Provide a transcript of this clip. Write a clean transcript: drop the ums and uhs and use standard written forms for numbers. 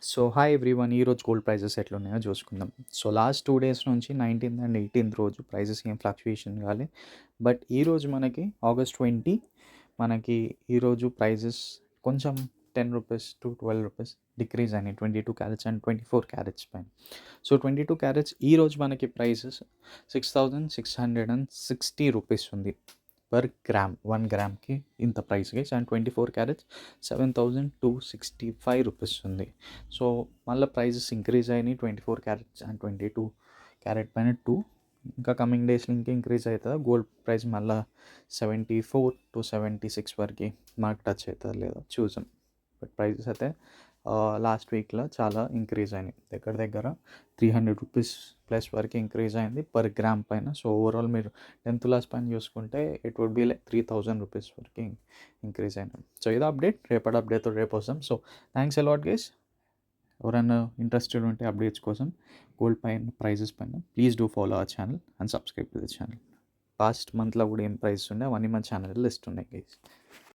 So hi everyone, ఈరోజు gold prices ఎట్లున్నాయో చూసుకుందాం. So last 2 days నుంచి 19th అండ్ 18th రోజు ప్రైజెస్ ఏం ఫ్లక్చుయేషన్ కాలే. బట్ ఈరోజు మనకి ఆగస్ట్ 20 మనకి ఈరోజు ప్రైజెస్ కొంచెం రూ. 10 to 12 డిక్రీజ్ అయినాయి 22 క్యారెట్స్ అండ్ 24 క్యారెట్స్ పైన. సో 22 క్యారెట్స్ ఈరోజు మనకి ప్రైసెస్ 6,660 రూపీస్ ఉంది పర్ గ్రామ్. 1 గ్రామ్కి ఇంత ప్రైస్కి. అండ్ 24 క్యారెట్స్ 7,265 రూపీస్ ఉంది. సో మళ్ళీ ప్రైజెస్ ఇంక్రీజ్ అయినాయి 24 క్యారెట్స్ అండ్ 22 క్యారెట్ పైన 2. ఇంకా కమింగ్ డేస్లో ఇంకా ఇంక్రీజ్ అవుతుందా గోల్డ్ ప్రైస్ మళ్ళీ 74 to 76 వరకు మనకు టచ్ అవుతుందా లేదా చూసాం. బట్ ప్రైజెస్ అయితే లాస్ట్ వీక్లో చాలా ఇంక్రీజ్ అయినాయి. దగ్గర దగ్గర 300 రూపీస్ ప్లస్ వరకు ఇంక్రీజ్ అయింది పర్ గ్రామ్ పైన. సో ఓవరాల్ మీరు 10 తులాస్ పైన చూసుకుంటే it would be like 3,000 rupees వరకు ఇంక్రీజ్ అయినాయి. సో ఇది అప్డేట్. రేపటి అప్డేట్ రేపు వస్తాం. So thanks a lot guys. ఎవరైనా ఇంట్రెస్టెడ్ ఉంటే అప్డేట్స్ కోసం గోల్డ్ పైన ప్రైజెస్ పైన please do follow our channel and subscribe to the channel. Past మంత్లో కూడా ఏం ప్రైజెస్ ఉన్నాయి అవన్నీ మన ఛానల్లో లిస్ట్ ఉన్నాయి గైస్.